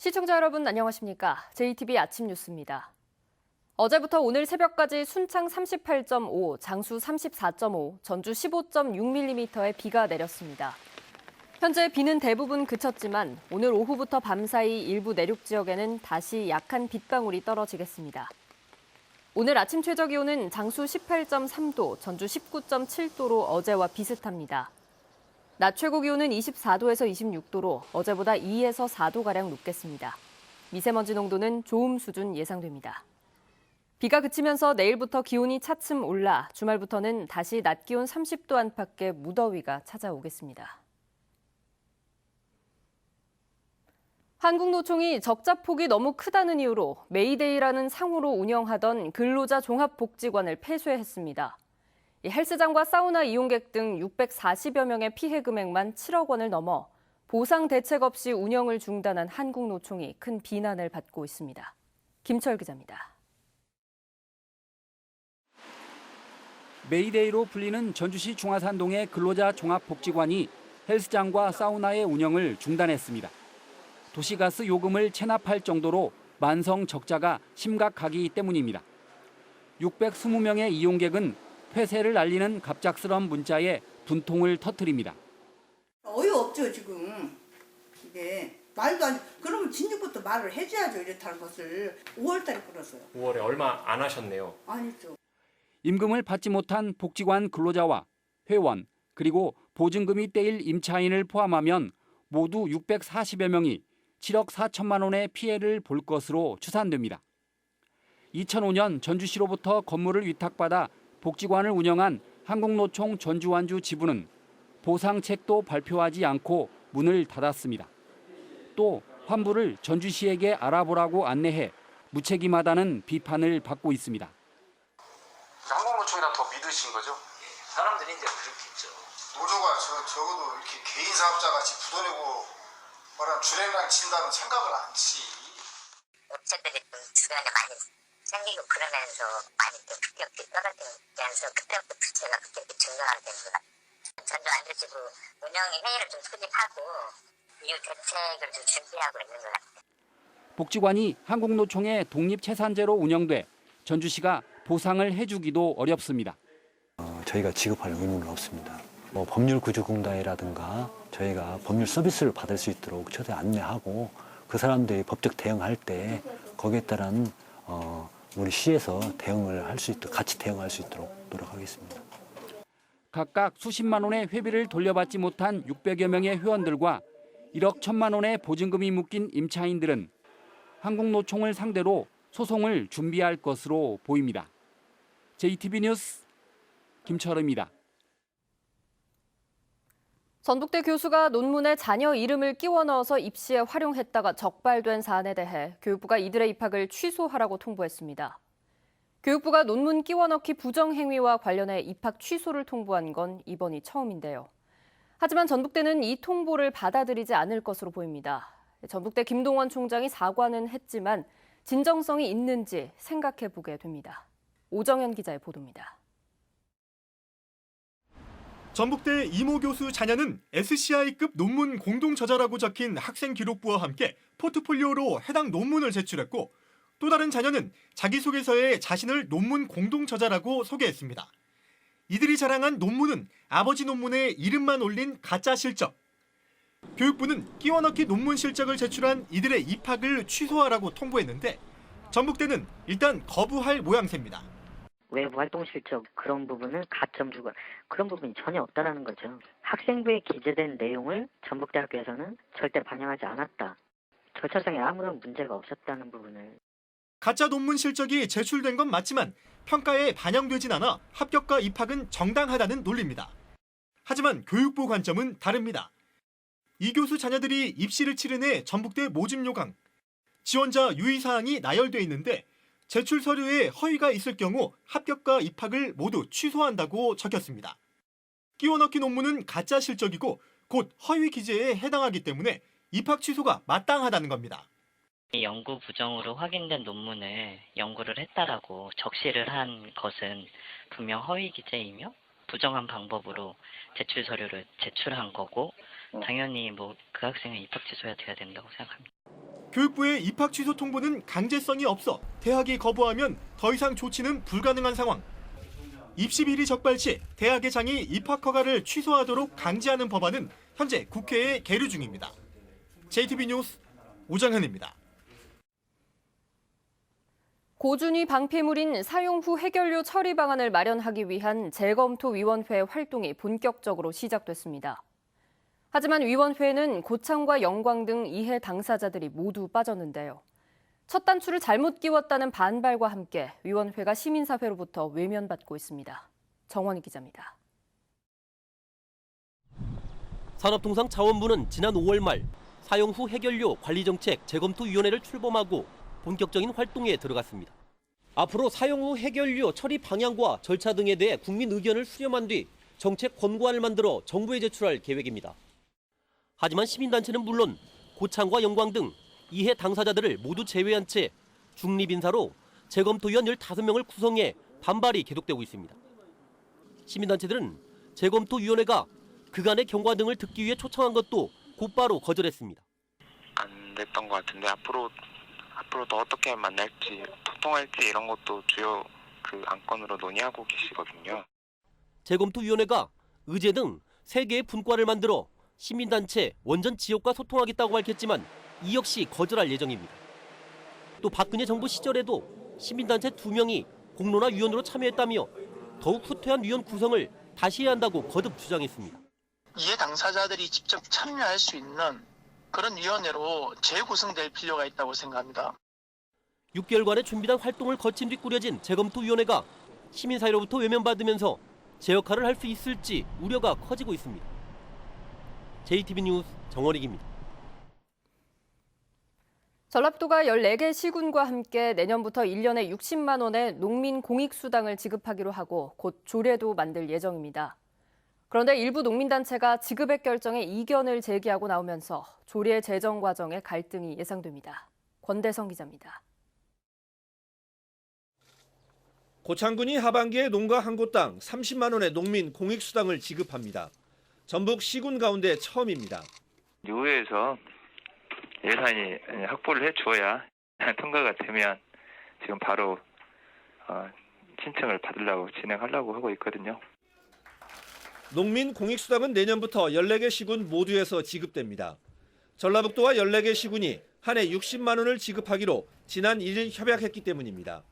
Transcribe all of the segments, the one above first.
시청자 여러분 안녕하십니까? JTB 아침 뉴스입니다. 어제부터 오늘 새벽까지 순창 38.5, 장수 34.5, 전주 15.6mm의 비가 내렸습니다. 현재 비는 대부분 그쳤지만 오늘 오후부터 밤 사이 일부 내륙 지역에는 다시 약한 빗방울이 떨어지겠습니다. 오늘 아침 최저 기온은 장수 18.3도, 전주 19.7도로 어제와 비슷합니다. 낮 최고 기온은 24도에서 26도로 어제보다 2에서 4도가량 높겠습니다. 미세먼지 농도는 좋음 수준 예상됩니다. 비가 그치면서 내일부터 기온이 차츰 올라 주말부터는 다시 낮 기온 30도 안팎의 무더위가 찾아오겠습니다. 한국노총이 적자폭이 너무 크다는 이유로 메이데이라는 상호로 운영하던 근로자 종합복지관을 폐쇄했습니다. 헬스장과 사우나 이용객 등 640여 명의 피해 금액만 7억 원을 넘어 보상 대책 없이 운영을 중단한 한국노총이 큰 비난을 받고 있습니다. 김철 기자입니다. 메이데이로 불리는 전주시 중화산동의 근로자 종합복지관이 헬스장과 사우나의 운영을 중단했습니다. 도시가스 요금을 체납할 정도로 만성 적자가 심각하기 때문입니다. 620명의 이용객은 폐쇄를 알리는 갑작스러운 문자에 분통을 터뜨립니다. 어이없죠 지금. 이게 말도 안 그러면 진작부터 말을 해줘야죠. 이렇다는 것을 5월달에 끌었어요. 5월에 얼마 안 하셨네요. 아니죠. 임금을 받지 못한 복지관 근로자와 회원 그리고 보증금이 떼일 임차인을 포함하면 모두 640여 명이 7억 4천만 원의 피해를 볼 것으로 추산됩니다. 2005년 전주시로부터 건물을 위탁받아 복지관을 운영한 한국노총 전주완주 지부는 보상책도 발표하지 않고 문을 닫았습니다. 또 환부를 전주시에게 알아보라고 안내해 무책임하다는 비판을 받고 있습니다. 한국노총이나 더 믿으신 거죠? 사람들이 이제 그렇겠죠. 노조가 적어도 이렇게 개인 사업자 같이 부도내고 뭐라 주랭랑 친다는 생각을 안 치. 업체들이 좀 주변에 많이 생기고 그러면서 많이 좀 급격히 떨어지면서 그때부터 부채가 급격히 증가가 된 것 같아요. 전주 안주지구 운영위 회의를 좀 소집하고 이후 대책을 좀 준비하고 있는 것 같아요. 복지관이 한국노총의 독립채산제로 운영돼 전주시가 보상을 해주기도 어렵습니다. 저희가 지급할 의무는 없습니다. 법률구조공단이라든가 저희가 법률 서비스를 받을 수 있도록 최대 안내하고 그 사람들이 법적 대응할 때 거기에 따른 우리 시에서 대응을 할 수 있도록 같이 대응할 수 있도록 노력하겠습니다. 각각 수십만 원의 회비를 돌려받지 못한 600여 명의 회원들과 1억 1천만 원의 보증금이 묶인 임차인들은 한국노총을 상대로 소송을 준비할 것으로 보입니다. JTB 뉴스 김철입니다. 전북대 교수가 논문에 자녀 이름을 끼워 넣어서 입시에 활용했다가 적발된 사안에 대해 교육부가 이들의 입학을 취소하라고 통보했습니다. 교육부가 논문 끼워 넣기 부정행위와 관련해 입학 취소를 통보한 건 이번이 처음인데요. 하지만 전북대는 이 통보를 받아들이지 않을 것으로 보입니다. 전북대 김동원 총장이 사과는 했지만 진정성이 있는지 생각해 보게 됩니다. 오정현 기자의 보도입니다. 전북대 이모 교수 자녀는 SCI급 논문 공동 저자라고 적힌 학생 기록부와 함께 포트폴리오로 해당 논문을 제출했고 또 다른 자녀는 자기소개서에 자신을 논문 공동 저자라고 소개했습니다. 이들이 자랑한 논문은 아버지 논문에 이름만 올린 가짜 실적. 교육부는 끼워넣기 논문 실적을 제출한 이들의 입학을 취소하라고 통보했는데 전북대는 일단 거부할 모양새입니다. 외부 활동 실적 그런 부분은 가점 주고 그런 부분이 전혀 없다라는 거죠. 학생부에 기재된 내용을 전북대학교에서는 절대 반영하지 않았다. 절차상에 아무런 문제가 없었다는 부분을. 가짜 논문 실적이 제출된 건 맞지만 평가에 반영되진 않아 합격과 입학은 정당하다는 논리입니다. 하지만 교육부 관점은 다릅니다. 이 교수 자녀들이 입시를 치른 해 전북대 모집 요강, 지원자 유의사항이 나열돼 있는데 제출 서류에 허위가 있을 경우 합격과 입학을 모두 취소한다고 적혔습니다. 끼워넣기 논문은 가짜 실적이고 곧 허위 기재에 해당하기 때문에 입학 취소가 마땅하다는 겁니다. 연구 부정으로 확인된 논문을 연구를 했다라고 적시를 한 것은 분명 허위 기재이며 부정한 방법으로 제출 서류를 제출한 거고 당연히 그 학생은 입학 취소해야 돼야 된다고 생각합니다. 교육부의 입학 취소 통보는 강제성이 없어 대학이 거부하면 더 이상 조치는 불가능한 상황. 입시 비리 적발 시 대학의 장이 입학 허가를 취소하도록 강제하는 법안은 현재 국회에 계류 중입니다. JTB 뉴스 오장현입니다. 고준위 방패물인 사용 후 해결료 처리 방안을 마련하기 위한 재검토위원회 활동이 본격적으로 시작됐습니다. 하지만 위원회에는 고창과 영광 등 이해 당사자들이 모두 빠졌는데요. 첫 단추를 잘못 끼웠다는 반발과 함께 위원회가 시민사회로부터 외면받고 있습니다. 정원희 기자입니다. 산업통상자원부는 지난 5월 말 사용 후 해결료 관리정책 재검토위원회를 출범하고 본격적인 활동에 들어갔습니다. 앞으로 사용 후 해결료 처리 방향과 절차 등에 대해 국민 의견을 수렴한 뒤 정책 권고안을 만들어 정부에 제출할 계획입니다. 하지만 시민단체는 물론 고창과 영광 등 이해 당사자들을 모두 제외한 채 중립인사로 재검토위원 15명을 구성해 반발이 계속되고 있습니다. 시민단체들은 재검토위원회가 그간의 경과 등을 듣기 위해 초청한 것도 곧바로 거절했습니다. 안 됐던 것 같은데 앞으로도 어떻게 만날지 소통할지 이런 것도 주요 안건으로 논의하고 계시거든요. 재검토위원회가 의제 등 3개의 분과를 만들어 시민단체, 원전 지역과 소통하겠다고 밝혔지만 이 역시 거절할 예정입니다. 또 박근혜 정부 시절에도 시민단체 2명이 공론화 위원으로 참여했다며 더욱 후퇴한 위원 구성을 다시 해야 한다고 거듭 주장했습니다. 이해 당사자들이 직접 참여할 수 있는 그런 위원회로 재구성될 필요가 있다고 생각합니다. 6개월간의 준비단 활동을 거친 뒤 꾸려진 재검토위원회가 시민사회로부터 외면받으면서 제 역할을 할 수 있을지 우려가 커지고 있습니다. JTB 뉴스 정원익입니다. 전라북도가 14개 시군과 함께 내년부터 1년에 60만 원의 농민 공익수당을 지급하기로 하고 곧 조례도 만들 예정입니다. 그런데 일부 농민단체가 지급액 결정에 이견을 제기하고 나오면서 조례 제정 과정에 갈등이 예상됩니다. 권대성 기자입니다. 고창군이 하반기에 농가 한 곳당 30만 원의 농민 공익수당을 지급합니다. 전북 시군 가운데 처음입니다. 의회에서 예산이 확보를 해줘야 통과가 되면 지금 바로 신청을 받으려고 진행하려고 하고 있거든요. 농민 공익수당은 내년부터 14개 시군 모두에서 지급됩니다. 전라북도와 14개 시군이 한 해 60만 원을 지급하기로 지난 1일 협약했기 때문입니다.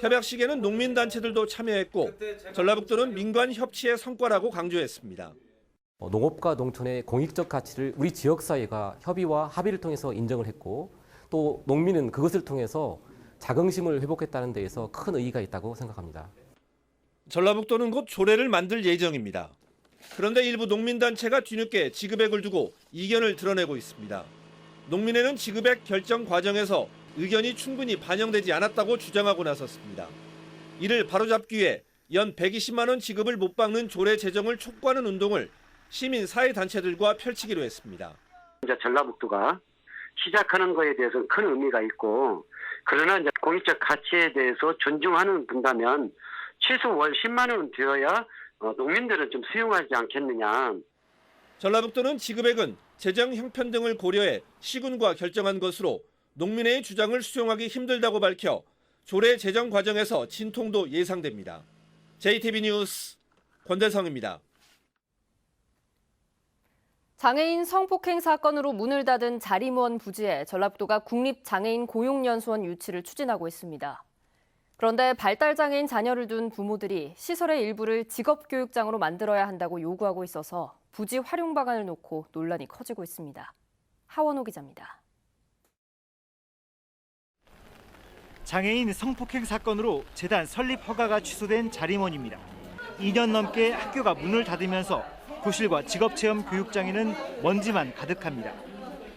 협약 시에는 농민단체들도 참여했고 전라북도는 민관 협치의 성과라고 강조했습니다. 농업과 농촌의 공익적 가치를 우리 지역사회가 협의와 합의를 통해서 인정을 했고 또 농민은 그것을 통해서 자긍심을 회복했다는 데에서 큰 의의가 있다고 생각합니다. 전라북도는 곧 조례를 만들 예정입니다. 그런데 일부 농민단체가 뒤늦게 지급액을 두고 이견을 드러내고 있습니다. 농민회는 지급액 결정 과정에서 의견이 충분히 반영되지 않았다고 주장하고 나섰습니다. 이를 바로잡기 위해 연 120만 원 지급을 못 박는 조례 제정을 촉구하는 운동을 시민 사회단체들과 펼치기로 했습니다. 이제 전라북도가 시작하는 거에 대해서는 큰 의미가 있고 그러나 이제 공익적 가치에 대해서 존중하는 분다면 최소 월 10만 원은 되어야 농민들은 좀 수용하지 않겠느냐. 전라북도는 지급액은 재정 형편 등을 고려해 시군과 결정한 것으로 농민회의 주장을 수용하기 힘들다고 밝혀 조례 제정 과정에서 진통도 예상됩니다. JTB 뉴스 권대성입니다. 장애인 성폭행 사건으로 문을 닫은 자림원 부지에 전라북도가 국립장애인 고용연수원 유치를 추진하고 있습니다. 그런데 발달장애인 자녀를 둔 부모들이 시설의 일부를 직업교육장으로 만들어야 한다고 요구하고 있어서 부지 활용 방안을 놓고 논란이 커지고 있습니다. 하원호 기자입니다. 장애인 성폭행 사건으로 재단 설립 허가가 취소된 자림원입니다. 2년 넘게 학교가 문을 닫으면서 교실과 직업체험 교육장에는 먼지만 가득합니다.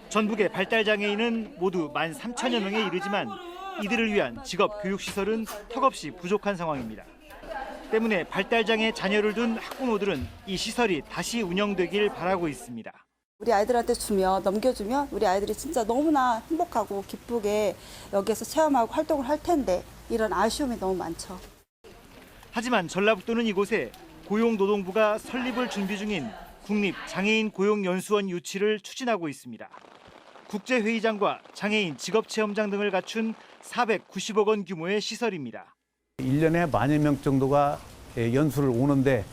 전국의 발달장애인은 모두 13,000여 명에 이르지만 이들을 위한 직업교육시설은 턱없이 부족한 상황입니다. 때문에 발달장애 자녀를 둔 학부모들은 이 시설이 다시 운영되길 바라고 있습니다. 우리 아이들한테 넘겨주면 우리 아이들이 진짜 너무나 행복하고 기쁘게 여기에서 체험하고 활동을 할 텐데 이런 아쉬움이 너무 많죠. 하지만 전라북도는 이곳에 고용노동부가 설립을 준비 중인 국립장애인 고용연수원 유치를 추진하고 있습니다. 국제회의장과 장애인 직업체험장 등을 갖춘 490억 원 규모의 시설입니다. 1년에 10,000여 명 정도가 연수를 오는데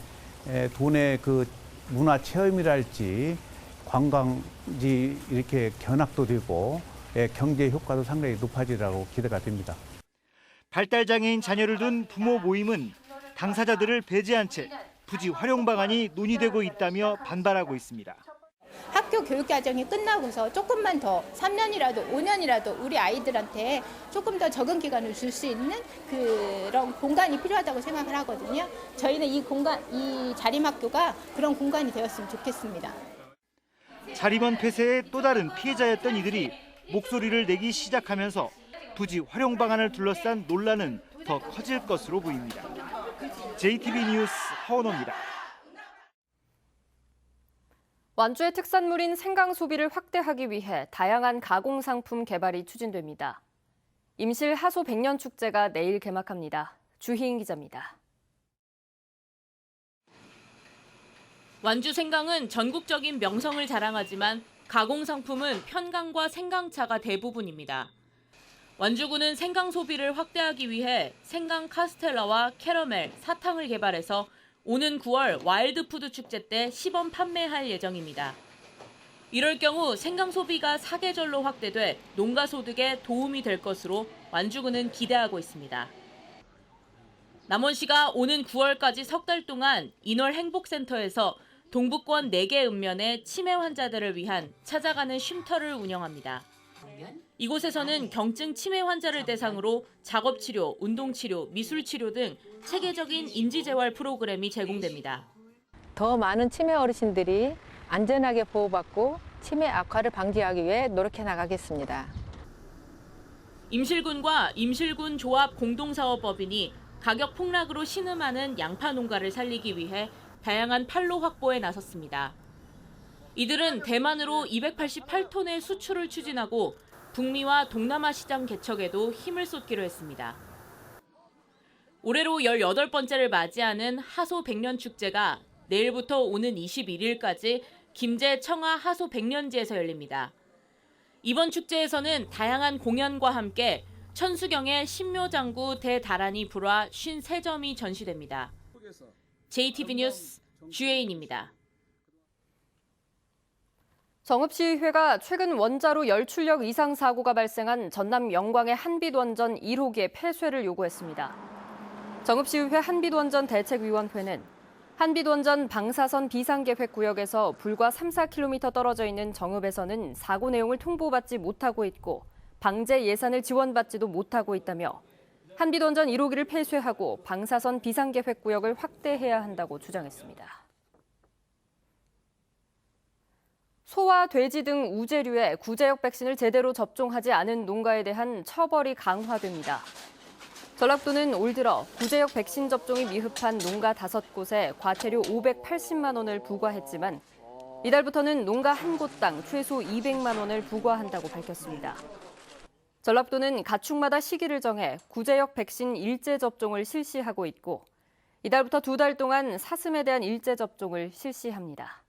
도내 그 문화 체험이랄지 관광지 이렇게 견학도 되고 경제 효과도 상당히 높아지라고 기대가 됩니다. 발달장애인 자녀를 둔 부모 모임은 당사자들을 배제한 채 부지 활용 방안이 논의되고 있다며 반발하고 있습니다. 학교 교육 과정이 끝나고서 조금만 더 3년이라도 5년이라도 우리 아이들한테 조금 더 적응 기간을 줄 수 있는 그런 공간이 필요하다고 생각을 하거든요. 저희는 이 자림학교가 그런 공간이 되었으면 좋겠습니다. 자림원 폐쇄의 또 다른 피해자였던 이들이 목소리를 내기 시작하면서 부지 활용 방안을 둘러싼 논란은 더 커질 것으로 보입니다. JTB 뉴스 하원호입니다. 완주의 특산물인 생강 소비를 확대하기 위해 다양한 가공 상품 개발이 추진됩니다. 임실 하소 100년 축제가 내일 개막합니다. 주희인 기자입니다. 완주 생강은 전국적인 명성을 자랑하지만 가공 상품은 편강과 생강차가 대부분입니다. 완주군은 생강 소비를 확대하기 위해 생강 카스텔라와 캐러멜, 사탕을 개발해서 오는 9월 와일드푸드 축제 때 시범 판매할 예정입니다. 이럴 경우 생강 소비가 사계절로 확대돼 농가 소득에 도움이 될 것으로 완주군은 기대하고 있습니다. 남원시가 오는 9월까지 석 달 동안 인월 행복센터에서 동북권 4개 읍면의 치매 환자들을 위한 찾아가는 쉼터를 운영합니다. 이곳에서는 경증 치매 환자를 대상으로 작업치료, 운동치료, 미술치료 등 체계적인 인지재활 프로그램이 제공됩니다. 더 많은 치매 어르신들이 안전하게 보호받고 치매 악화를 방지하기 위해 노력해 나가겠습니다. 임실군과 임실군 조합 공동사업법인이 가격 폭락으로 신음하는 양파 농가를 살리기 위해 다양한 판로 확보에 나섰습니다. 이들은 대만으로 288톤의 수출을 추진하고 북미와 동남아 시장 개척에도 힘을 쏟기로 했습니다. 올해로 18번째를 맞이하는 하소 100년 축제가 내일부터 오는 21일까지 김제 청하 하소 100년지에서 열립니다. 이번 축제에서는 다양한 공연과 함께 천수경의 신묘장구 대다란이 불화 53점이 전시됩니다. JTB 뉴스 주혜인입니다. 정읍시의회가 최근 원자로 열출력 이상 사고가 발생한 전남 영광의 한빛원전 1호기의 폐쇄를 요구했습니다. 정읍시의회 한빛원전 대책위원회는 한빛원전 방사선 비상계획구역에서 불과 3-4km 떨어져 있는 정읍에서는 사고 내용을 통보받지 못하고 있고 방제 예산을 지원받지도 못하고 있다며 한빛원전 1호기를 폐쇄하고 방사선 비상계획구역을 확대해야 한다고 주장했습니다. 소와 돼지 등 우제류에 구제역 백신을 제대로 접종하지 않은 농가에 대한 처벌이 강화됩니다. 전라북도는 올 들어 구제역 백신 접종이 미흡한 농가 5곳에 과태료 580만 원을 부과했지만 이달부터는 농가 한 곳당 최소 200만 원을 부과한다고 밝혔습니다. 전라북도는 가축마다 시기를 정해 구제역 백신 일제 접종을 실시하고 있고 이달부터 2달 동안 사슴에 대한 일제 접종을 실시합니다.